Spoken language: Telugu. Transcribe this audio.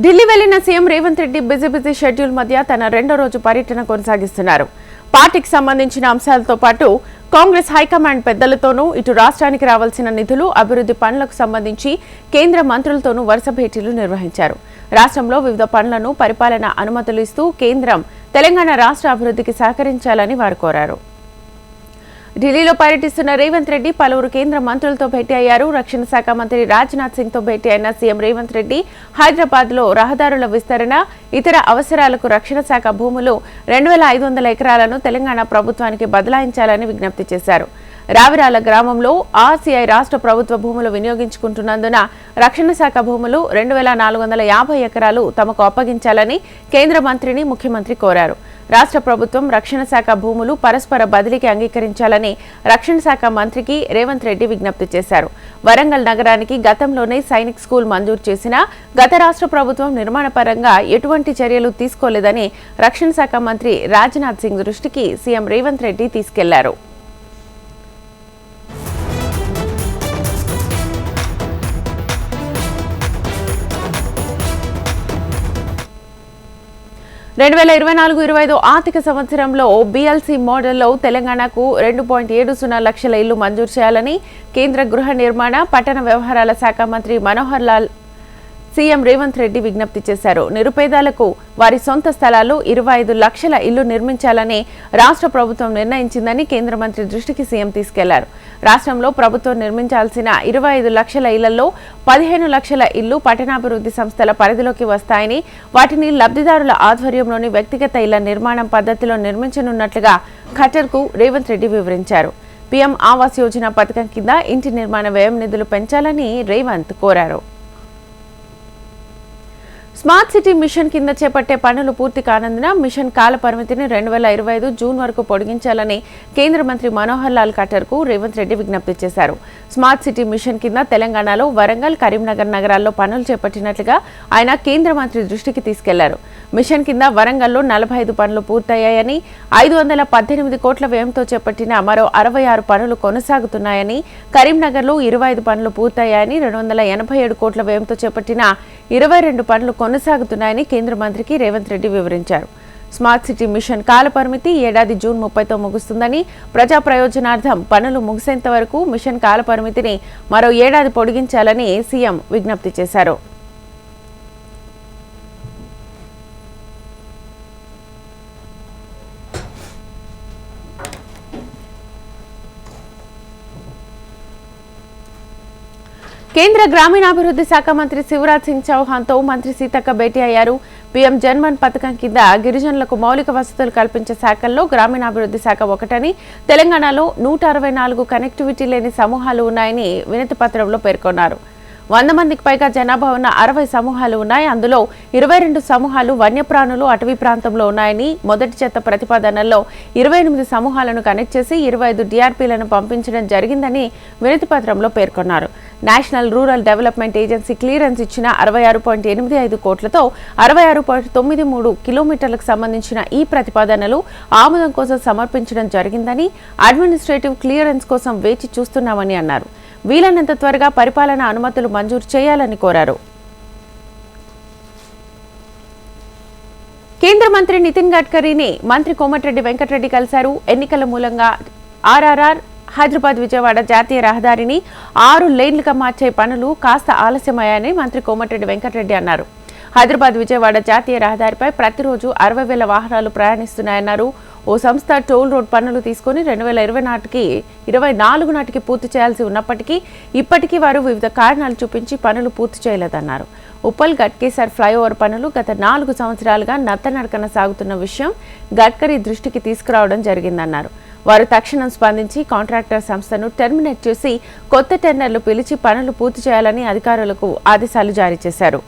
ఢిల్లీ వెళ్లిన CM Revanth Reddy busy schedule మధ్య తన రెండో రోజు పర్యటన కొనసాగిస్తున్నారు. పార్టీకి సంబంధించిన అంశాలతో పాటు కాంగ్రెస్ హైకమాండ్ పెద్దలతోనూ, ఇటు రాష్ట్రానికి రావాల్సిన నిధులు, అభివృద్ధి పనులకు సంబంధించి కేంద్ర మంత్రులతోనూ వరుస భేటీలు నిర్వహించారు. రాష్ట్రంలో వివిధ పనులను పరిపాలన అనుమతులు ఇస్తూ కేంద్రం తెలంగాణ రాష్ట్ర అభివృద్ధికి సహకరించాలని వారు కోరారు. ఢిల్లీలో పర్యటిస్తున్న రేవంత్ రెడ్డి పలువురు కేంద్ర మంత్రులతో భేటీ అయ్యారు. రక్షణ శాఖ మంత్రి రాజ్నాథ్ సింగ్ తో భేటీ అయిన సీఎం రేవంత్ రెడ్డి హైదరాబాద్ లో రహదారుల విస్తరణ, ఇతర అవసరాలకు రక్షణ శాఖ భూములు 2500 ఎకరాలను తెలంగాణ ప్రభుత్వానికి బదలాయించాలని విజ్ఞప్తి చేశారు. రావిరాల గ్రామంలో ఆర్సీఐ రాష్ట్ర ప్రభుత్వ భూములు వినియోగించుకుంటున్నందున రక్షణ శాఖ భూములు 2450 ఎకరాలు తమకు అప్పగించాలని కేంద్ర మంత్రిని ముఖ్యమంత్రి కోరారు. రాష్ట్ర ప్రభుత్వం రక్షణ శాఖ భూములు పరస్పర బదిలీకి అంగీకరించాలని రక్షణ శాఖ మంత్రికి రేవంత్ రెడ్డి విజ్ఞప్తి చేశారు. వరంగల్ నగరానికి గతంలోనే సైనిక్ స్కూల్ మంజూరు చేసినా గత రాష్ట్ర ప్రభుత్వం నిర్మాణపరంగా ఎటువంటి చర్యలు తీసుకోలేదని రక్షణ శాఖ మంత్రి రాజ్నాథ్ సింగ్ దృష్టికి సీఎం రేవంత్ రెడ్డి తీసుకెళ్లారు. రెండు 2024-25 ఆర్థిక సంవత్సరంలో బీఎల్సీ మోడల్లో తెలంగాణకు 2.70 లక్షల ఇళ్లు మంజూరు చేయాలని కేంద్ర గృహ నిర్మాణ, పట్టణ వ్యవహారాల శాఖ మంత్రి మనోహర్ లాల్ సీఎం రేవంత్ రెడ్డి విజ్ఞప్తి చేశారు. నిరుపేదలకు వారి సొంత స్థలాల్లో 25 లక్షల ఇళ్లు నిర్మించాలని రాష్ట్ర ప్రభుత్వం నిర్ణయించిందని కేంద్ర మంత్రి దృష్టికి సీఎం తీసుకెళ్లారు. రాష్ట్రంలో ప్రభుత్వం నిర్మించాల్సిన 25 లక్షల ఇళ్లలో 15 లక్షల ఇళ్లు పట్టణాభివృద్ధి సంస్థల పరిధిలోకి వస్తాయని, వాటిని లబ్ధిదారుల ఆధ్వర్యంలోని వ్యక్తిగత ఇళ్ల నిర్మాణం పద్ధతిలో నిర్మించనున్నట్లుగా ఖట్టర్కు రేవంత్ రెడ్డి వివరించారు. పీఎం ఆవాస్ యోజన పథకం కింద ఇంటి నిర్మాణ వ్యయం నిధులు పెంచాలని రేవంత్ కోరారు. స్మార్ట్ సిటీ మిషన్ కింద చేపట్టే పనులు పూర్తి కానందున మిషన్ కాల పరిమితిని 2025 జూన్ వరకు పొడిగించాలని కేంద్ర మంత్రి మనోహర్ లాల్ ఖట్టర్కు రేవంత్ రెడ్డి విజ్ఞప్తి చేశారు. స్మార్ట్ సిటీ మిషన్ కింద తెలంగాణలో వరంగల్, కరీంనగర్ నగరాల్లో పనులు చేపట్టినట్లుగా ఆయన కేంద్ర మంత్రి దృష్టికి తీసుకెళ్లారు. మిషన్ కింద వరంగల్లో 45 పనులు పూర్తయ్యాయని, 518 కోట్ల వ్యయంతో చేపట్టిన మరో 66 పనులు కొనసాగుతున్నాయని, కరీంనగర్లో 25 పనులు పూర్తయ్యాయని, 287 కోట్ల వ్యయంతో చేపట్టిన 22 పనులు కొనసాగుతున్నాయని కేంద్ర మంత్రికి రేవంత్ రెడ్డి వివరించారు. స్మార్ట్ సిటీ మిషన్ కాల పరిమితి ఏడాది జూన్ 30తో ముగుస్తుందని, ప్రజా ప్రయోజనార్థం పనులు ముగిసేంత వరకు మిషన్ కాల పరిమితిని మరో ఏడాది పొడిగించాలని సీఎం విజ్ఞప్తి చేశారు. కేంద్ర గ్రామీణాభివృద్ధి శాఖ మంత్రి శివరాజ్ సింగ్ చౌహాన్తో మంత్రి సీతక్క భేటీ అయ్యారు. పీఎం జన్మన్ పథకం కింద గిరిజనులకు మౌలిక వసతులు కల్పించే శాఖల్లో గ్రామీణాభివృద్ధి శాఖ ఒకటని, తెలంగాణలో 164 కనెక్టివిటీ లేని సమూహాలు ఉన్నాయని వినతి పత్రంలో పేర్కొన్నారు. 100 మందికి పైగా జనాభా ఉన్న 60 సమూహాలు ఉన్నాయి. అందులో 22 సమూహాలు వన్యప్రాణులు, అటవీ ప్రాంతంలో ఉన్నాయని, మొదటి చెత్త ప్రతిపాదనల్లో 28 సమూహాలను కనెక్ట్ చేసి 25 డిఆర్పీలను పంపించడం జరిగిందని వినతి పత్రంలో పేర్కొన్నారు. National rural development agency clearance ఇచ్చిన 66.85 కోట్లతో 66.93 కిలోమీటర్లకు సంబంధించిన ఈ ప్రతిపాదనలు ఆమోదం కోసం సమర్పించడం జరిగిందని, అడ్మినిస్ట్రేటివ్ క్లియరెన్స్ కోసం వేచి చూస్తున్నామని అన్నారు. వీలైనంత త్వరగా పరిపాలన అనుమతులు మంజూరు చేయాలని కోరారు. కేంద్ర మంత్రి నితిన్ గడ్కరీని మంత్రి కోమటిరెడ్డి వెంకటరెడ్డి కలిశారు. ఎన్నికల మూలంగా ఆర్ఆర్ఆర్ హైదరాబాద్ విజయవాడ జాతీయ రహదారిని 6 లేన్లుగా మార్చే పనులు కాస్త ఆలస్యమయ్యాయని మంత్రి కోమటిరెడ్డి వెంకటరెడ్డి అన్నారు. హైదరాబాద్ విజయవాడ జాతీయ రహదారిపై ప్రతిరోజు 60,000 వాహనాలు ప్రయాణిస్తున్నాయన్నారు. ఓ సంస్థ టోల్ రోడ్ పనులు తీసుకుని 2024 నాటికి పూర్తి చేయాల్సి ఉన్నప్పటికీ ఇప్పటికీ వారు వివిధ కారణాలు చూపించి పనులు పూర్తి చేయలేదన్నారు. ఉప్పల్ గట్కేసర్ ఫ్లైఓవర్ పనులు గత 4 సంవత్సరాలుగా నత్తనడకన సాగుతున్న విషయం గడ్కరీ దృష్టికి తీసుకురావడం జరిగిందన్నారు. వారు తక్షణం స్పందించి కాంట్రాక్టర్ సంస్థను టెర్మినేట్ చేసి కొత్త టెండర్లు పిలిచి పనులు పూర్తి చేయాలని అధికారులకు ఆదేశాలు జారీ చేశారు.